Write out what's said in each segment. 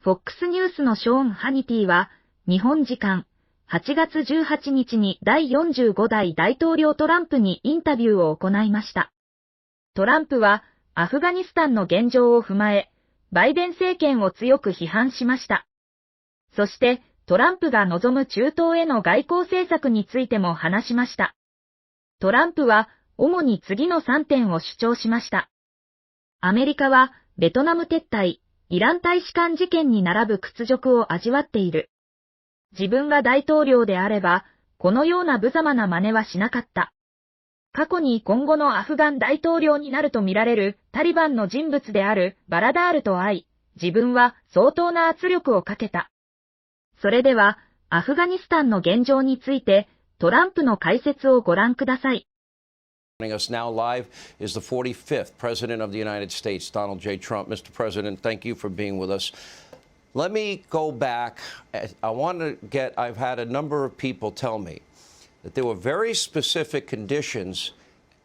FOX ニュースのショーン・ハニティは、日本時間8月18日に第45代大統領トランプにインタビューを行いました。トランプは、アフガニスタンの現状を踏まえ、バイデン政権を強く批判しました。そして、トランプが望む中東への外交政策についても話しました。トランプは、主に次の3点を主張しました。アメリカは、ベトナム撤退、イラン大使館事件に並ぶ屈辱を味わっている。自分が大統領であれば、このような無様な真似はしなかった。過去に今後のアフガン大統領になるとみられるタリバンの人物であるバラダールと会い、自分は相当な圧力をかけた。それでは、アフガニスタンの現状について、トランプの解説をご覧ください。Joining us now live is the 45th President of the United States, Donald J. Trump. Mr. President, thank you for being with us. Let me go back. I've had a number of people tell me that there were very specific conditions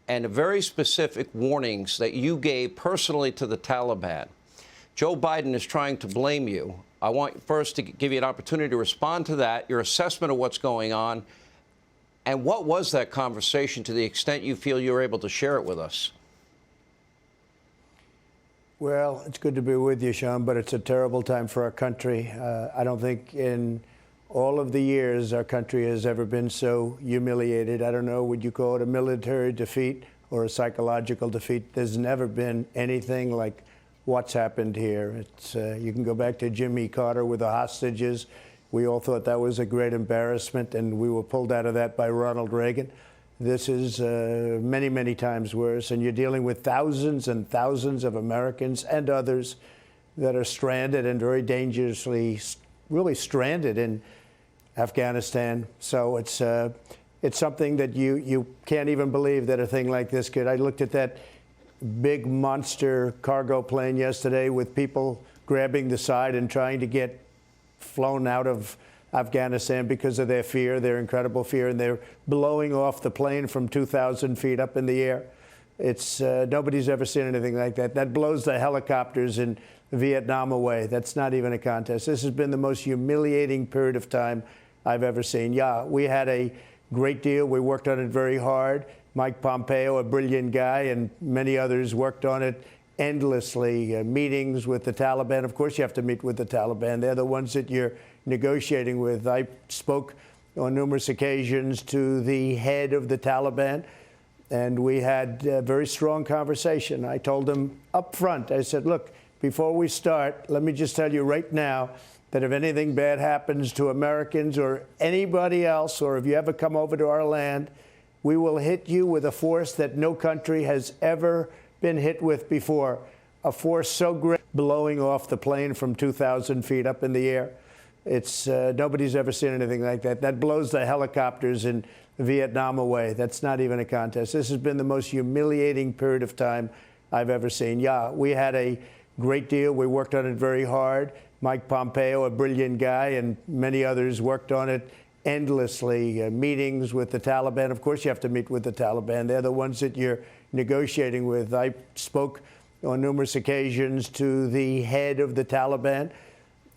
and very specific warnings that you gave personally to the Taliban. Joe Biden is trying to blame you. I want first to give you an opportunity to respond to that, your assessment of what's going on, and what was that conversation to the extent you feel you're able to share it with us? Well, it's good to be with you, Sean, but it's a terrible time for our country. I don't think in all of the years our country has ever been so humiliated. I don't know, would you call it a military defeat or a psychological defeat? There's never been anything like what's happened here. You can go back to Jimmy Carter with the hostages. We all thought that was a great embarrassment, and we were pulled out of that by Ronald Reagan. This is many, many times worse, and you're dealing with thousands and thousands of Americans and others that are stranded and very dangerously, really stranded in Afghanistan. So it's something that you can't even believe that a thing like this could. I looked at that big monster cargo plane yesterday with people grabbing the side and trying to get flown out of Afghanistan because of their fear, their incredible fear, and they're blowing off the plane from 2,000 feet up in the air. It's nobody's ever seen anything like that. That blows the helicopters in Vietnam away. That's not even a contest. This has been the most humiliating period of time I've ever seen. Yeah, we had a great deal. We worked on it very hard. Mike Pompeo, a brilliant guy, and many others worked on it endlessly. Meetings with the Taliban. Of course, you have to meet with the Taliban. They're the ones that you're negotiating with. I spoke on numerous occasions to the head of the Taliban, and we had a very strong conversation. I told him up front, I said, look, before we start, let me just tell you right now that if anything bad happens to Americans or anybody else, or if you ever come over to our land, we will hit you with a force that no country has ever been hit with before. A force so great, blowing off the plane from 2,000 feet up in the air. It's nobody's ever seen anything like that. That blows the helicopters in Vietnam away. That's not even a contest. This has been the most humiliating period of time I've ever seen. Yeah, we had a great deal. We worked on it very hard. Mike Pompeo, a brilliant guy, and many others worked on it endlessly. Meetings with the Taliban. Of course, you have to meet with the Taliban. They're the ones that you're negotiating with. I spoke on numerous occasions to the head of the Taliban,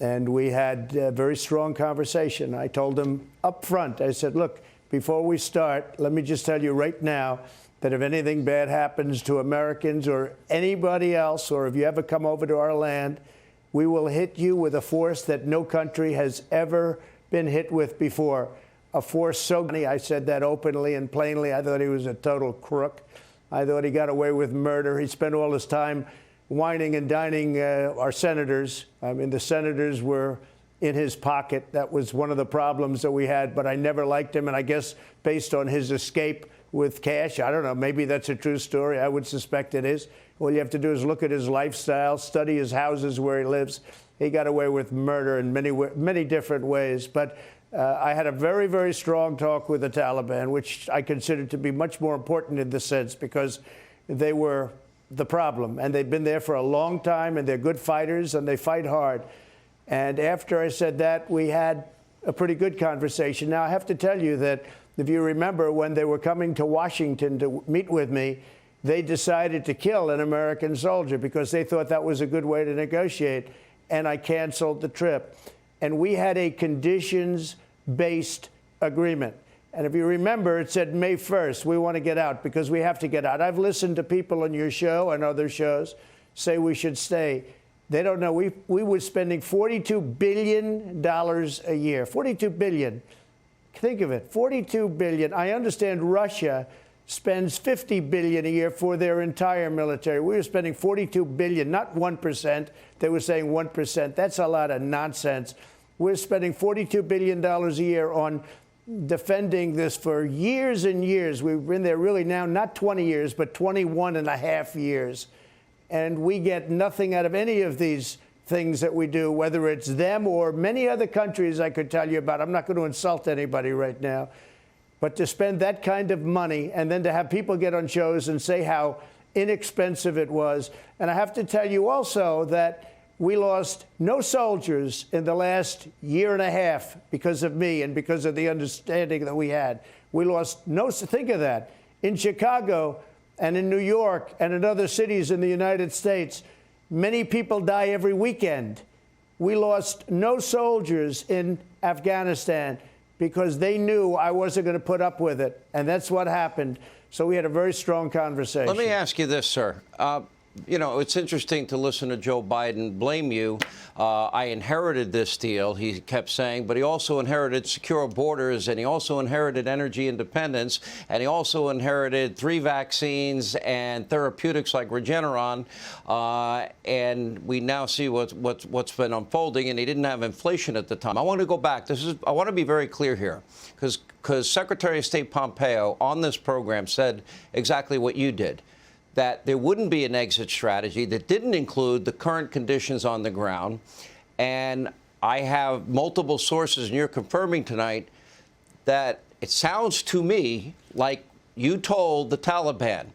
and we had a very strong conversation. I told him up front, I said, look, before we start, let me just tell you right now that if anything bad happens to Americans or anybody else, or if you ever come over to our land, we will hit you with a force that no country has ever been hit with before. A force so many. I said that openly and plainly. I thought he was a total crook. I thought he got away with murder. He spent all his time whining and dining our senators. I mean, the senators were in his pocket. That was one of the problems that we had, but I never liked him. And I guess based on his escape with cash, I don't know, maybe that's a true story. I would suspect it is. All you have to do is look at his lifestyle, study his houses where he lives. He got away with murder in many different ways. But I had a very, very strong talk with the Taliban, which I considered to be much more important in this sense because they were the problem. And they've been there for a long time, and they're good fighters, and they fight hard. And after I said that, we had a pretty good conversation. Now, I have to tell you that if you remember when they were coming to Washington to meet with me, they decided to kill an American soldier because they thought that was a good way to negotiate. and I canceled the trip. And we had a conditions-based agreement. And if you remember, it said May 1st, we want to get out because we have to get out. I've listened to people on your show and other shows say we should stay. They don't know. We were spending $42 billion a year. $42 billion. Think of it, $42 billion. I understand Russia spends $50 billion a year for their entire military. We were spending $42 billion, not 1%. They were saying 1%. That's a lot of nonsense. We're spending $42 billion a year on defending this for years and years. We've been there really now, not 20 years, but 21 and a half years. And we get nothing out of any of these things that we do, whether it's them or many other countries I could tell you about. I'm not going to insult anybody right now. But to spend that kind of money and then to have people get on shows and say how inexpensive it was. And I have to tell you also that we lost no soldiers in the last year and a half because of me and because of the understanding that we had. We lost no, think of that. In Chicago and in New York and in other cities in the United States, many people die every weekend. We lost no soldiers in Afghanistan because they knew I wasn't going to put up with it. And that's what happened. So we had a very strong conversation. Let me ask you this, sir. You know, it's interesting to listen to Joe Biden blame you. I inherited this deal, he kept saying, but he also inherited secure borders, and he also inherited energy independence, and he also inherited 3 vaccines and therapeutics like Regeneron, and we now see what's been unfolding, and he didn't have inflation at the time. I want to go back. I want to be very clear here, because Secretary of State Pompeo on this program said exactly what you did, that there wouldn't be an exit strategy that didn't include the current conditions on the ground. And I have multiple sources, and you're confirming tonight that it sounds to me like you told the Taliban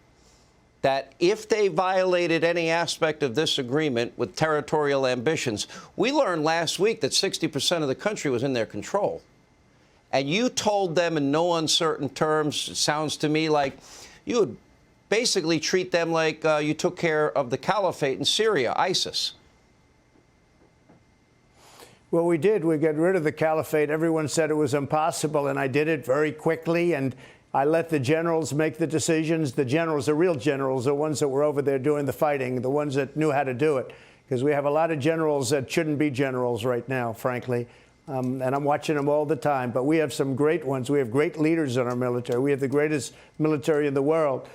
that if they violated any aspect of this agreement with territorial ambitions, we learned last week that 60% of the country was in their control. And you told them in no uncertain terms, it sounds to me like you would basically treat them like you took care of the caliphate in Syria, ISIS. Well, we did. We got rid of the caliphate. Everyone said it was impossible, and I did it very quickly, and I let the generals make the decisions. The generals, the real generals, the ones that were over there doing the fighting, the ones that knew how to do it, because we have a lot of generals that shouldn't be generals right now, frankly. And I'm watching them all the time. But we have some great ones. We have great leaders in our military. We have the greatest military in the world.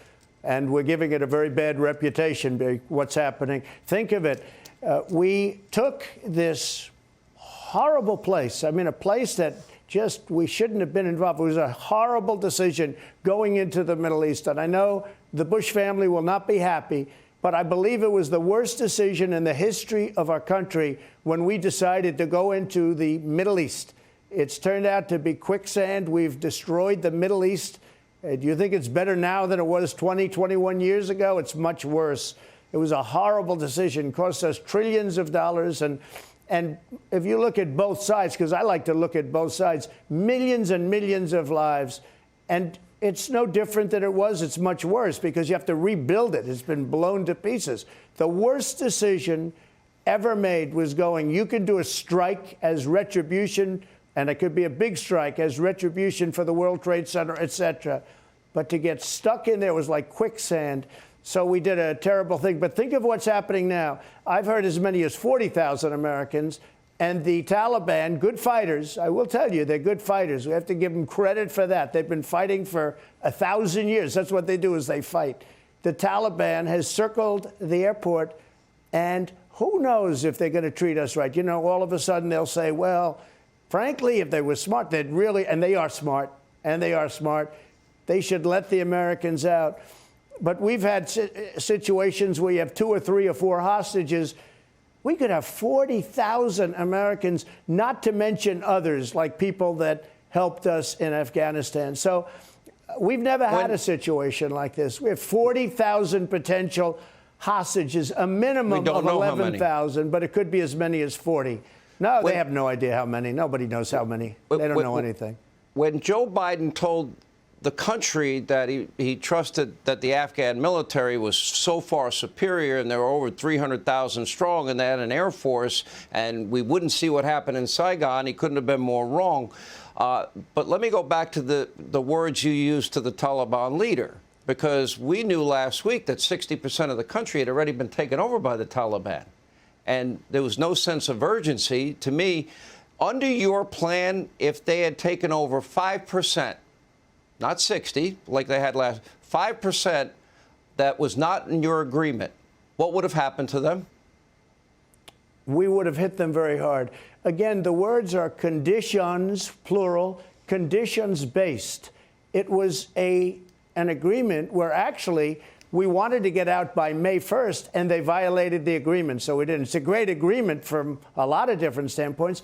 And we're giving it a very bad reputation, what's happening. Think of it. We took this horrible place. I mean, a place that just we shouldn't have been involved. It was a horrible decision going into the Middle East. And I know the Bush family will not be happy, but I believe it was the worst decision in the history of our country when we decided to go into the Middle East. It's turned out to be quicksand. We've destroyed the Middle East. Do you think it's better now than it was 20, 21 years ago? It's much worse. It was a horrible decision, cost us trillions of dollars. And if you look at both sides, because I like to look at both sides, millions and millions of lives. And it's no different than it was. It's much worse because you have to rebuild it. It's been blown to pieces. The worst decision ever made was going, you can do a strike as retribution, and it could be a big strike as retribution for the World Trade Center, et cetera. But to get stuck in there was like quicksand. So we did a terrible thing. But think of what's happening now. I've heard as many as 40,000 Americans. And the Taliban, good fighters, I will tell you, they're good fighters. We have to give them credit for that. They've been fighting for 1,000 years. That's what they do, is they fight. The Taliban has circled the airport, and who knows if they're going to treat us right. You know, all of a sudden they'll say, well, frankly, if they were smart, they'd really, and they are smart, they should let the Americans out. But we've had situations where you have 2 or 3 or 4 hostages. We could have 40,000 Americans, not to mention others, like people that helped us in Afghanistan. So we've never had a situation like this. We have 40,000 potential hostages, a minimum of 11,000, but it could be as many as 40. No, they have no idea how many. Nobody knows how many. They don't know anything. When Joe Biden told the country that he trusted, that the Afghan military was so far superior, and they were over 300,000 strong, and they had an air force, and we wouldn't see what happened in Saigon. He couldn't have been more wrong. But let me go back to the words you used to the Taliban leader, because we knew last week that 60% of the country had already been taken over by the Taliban, and there was no sense of urgency. To me, under your plan, if they had taken over 5%, not 60, like they had last, 5% that was not in your agreement, what would have happened to them? We would have hit them very hard. Again, the words are conditions, plural, conditions-based. It was an agreement where actually we wanted to get out by May 1st, and they violated the agreement, so we didn't. It's a great agreement from a lot of different standpoints,